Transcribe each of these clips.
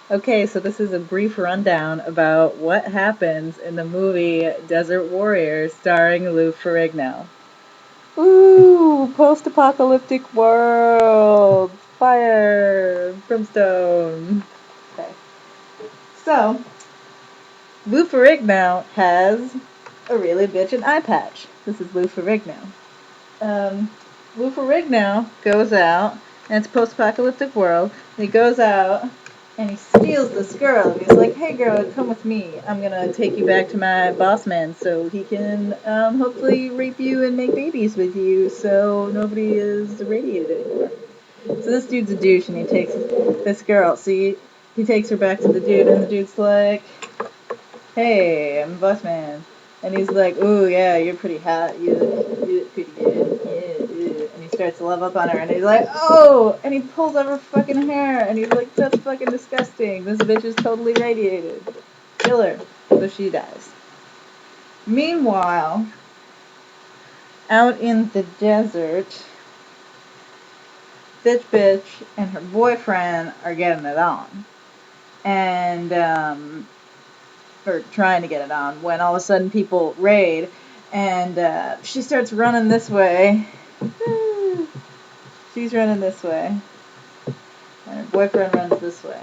Okay, so this is a brief rundown about what happens in the movie Desert Warrior starring Lou Ferrigno. Ooh, post-apocalyptic world, fire, brimstone. Okay, so Lou Ferrigno has a really bitchin' eye patch. This is Lou Ferrigno. Um, Lou Ferrigno goes out, and it's a post-apocalyptic world. And he goes out and he steals this girl, and he's like, "Hey, girl, come with me. I'm gonna take you back to my boss man, so he can hopefully rape you and make babies with you, so nobody is irradiated anymore." So this dude's a douche, and he takes this girl. So he takes her back to the dude, and the dude's like, "Hey, I'm the boss man." And he's like, "Ooh, yeah, you're pretty hot. You look pretty good. Yeah, yeah." And he starts to love up on her, and he's like, "Oh!" And he pulls out her fucking hair, and he's like, "That's fucking disgusting. This bitch is totally radiated. Kill her." So she dies. Meanwhile, out in the desert, bitch and her boyfriend are getting it on. And, or trying to get it on, when all of a sudden people raid, and she starts running this way. She's running this way, and her boyfriend runs this way.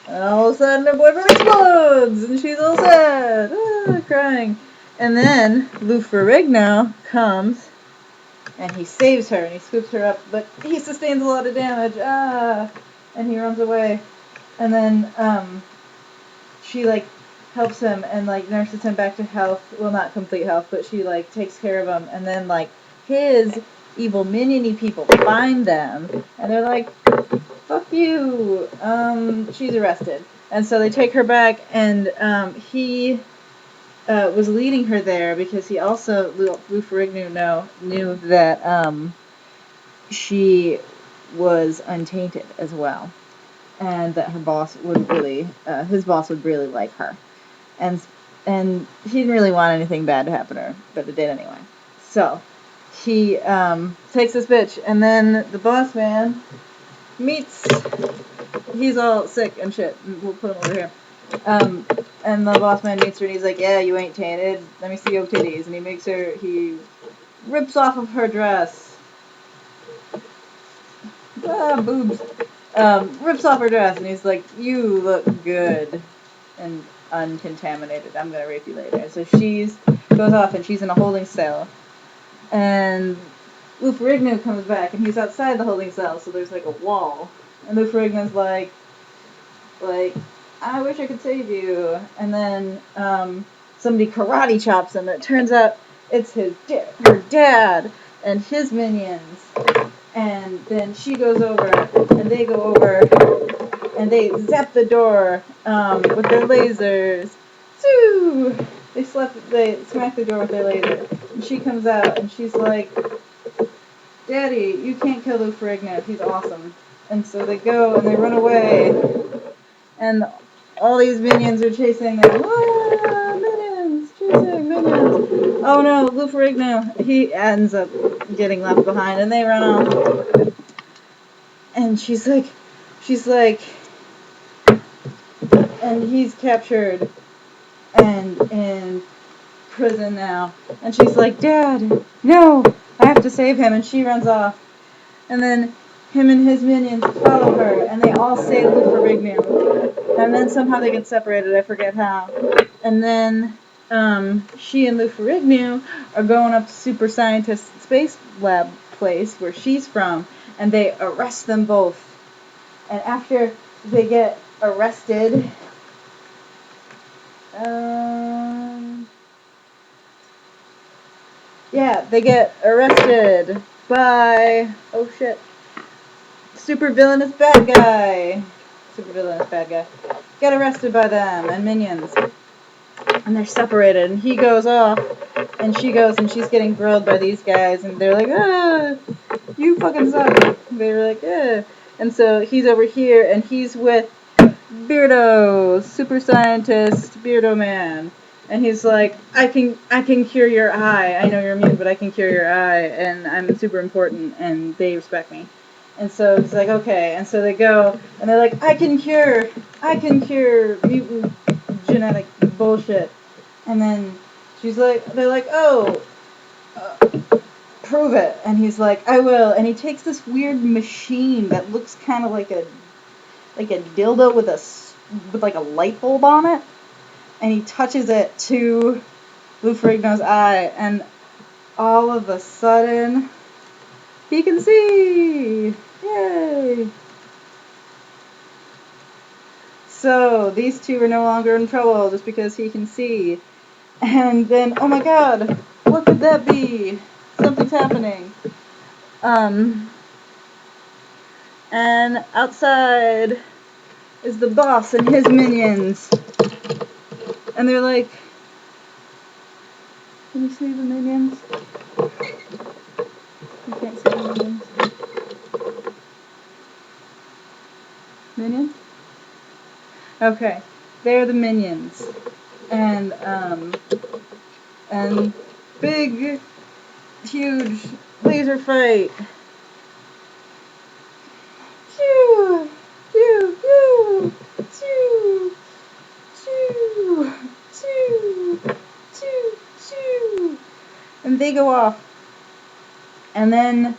And all of a sudden, her boyfriend explodes, and she's all sad, crying. And then Lou Ferrigno comes, and he saves her, and he scoops her up, but he sustains a lot of damage, and he runs away. And then she like helps him and like nurses him back to health. Well, not complete health, but she like takes care of him. And then like his evil miniony people find them, and they're like, "Fuck you." She's arrested, and so they take her back, and he was leading her there because he also Lou Ferrigno knew that she was untainted as well, and that her boss would really, his boss would really like her. and he didn't really want anything bad to happen to her, but it did anyway. So he takes this bitch, and then the boss man meets. He's all sick and shit. We'll put him over here. And the boss man meets her, and he's like, "Yeah, you ain't tainted. Let me see your titties." And he makes her. He rips off of her dress. Boobs. Rips off her dress, and he's like, "You look good and uncontaminated. I'm gonna rape you later." So she's goes off, and she's in a holding cell. And Lou Ferrigno comes back, and he's outside the holding cell, so there's like a wall. And Lou Ferrigno's like, "I wish I could save you." And then somebody karate chops him, and it turns out it's her dad, and his minions. And then she goes over, and they go over, and they zap the door with their lasers. Zoo! They smack the door with their laser. And she comes out, and she's like, "Daddy, you can't kill Lou Ferrigno. He's awesome." And so they go, and they run away, and all these minions are chasing them. Minions! Chasing minions! Oh no, Lou Ferrigno, he ends up getting left behind, and they run off. And she's like, and he's captured and in prison now. And she's like, "Dad, no, I have to save him." And she runs off. And then him and his minions follow her, and they all save Lou Ferrigno. And then somehow they get separated. I forget how. And then she and Lou Ferrigno are going up to Super Scientist Space Lab place where she's from, and they arrest them both. And after they get arrested, yeah, they get arrested by, oh shit, super villainous bad guy. Super villainous bad guy. Get arrested by them and minions. And they're separated, and he goes off, and she goes, and she's getting grilled by these guys, and they're like, "You fucking suck." They're like, "Eh." And so he's over here, and he's with Beardo, super scientist, Beardo man. And he's like, I can cure your eye. I know you're immune, but I can cure your eye, and I'm super important, and they respect me." And so he's like, "Okay." And so they go, and they're like, I I can cure mutant genetic bullshit. And then they're like, oh, prove it. And he's like, I will. And he takes this weird machine that looks kind of like a dildo with like a light bulb on it. And he touches it to Lou Ferrigno's eye, and all of a sudden, he can see! Yay! So, these two are no longer in trouble just because he can see. And then, oh my god, what could that be? Something's happening. And outside is the boss and his minions. And they're like, can you see the minions? You can't see the minions. Minions? Okay, they're the minions. And big, huge laser fight. Choo! Choo! Choo! Choo! Choo! Choo! Choo! Choo! And they go off. And then,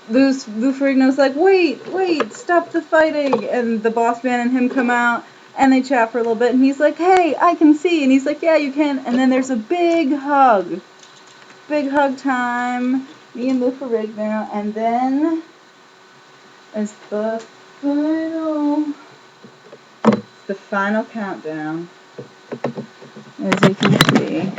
Lou Ferrigno's like, wait, stop the fighting. And the boss man and him come out, and they chat for a little bit, and he's like, hey, I can see. And he's like, yeah, you can. And then there's a big hug. Big hug time. Me and Lou Ferrigno. And then, it's the final countdown, as you can see.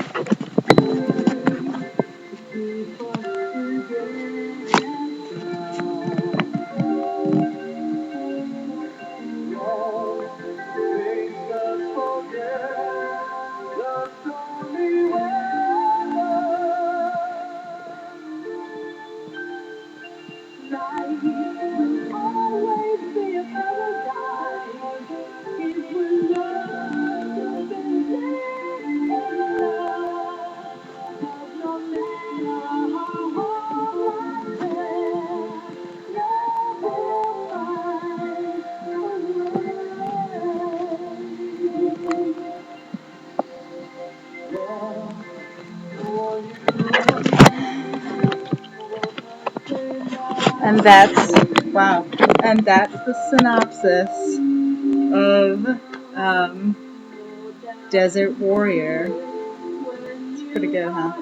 And that's the synopsis of Desert Warrior. It's pretty good, huh?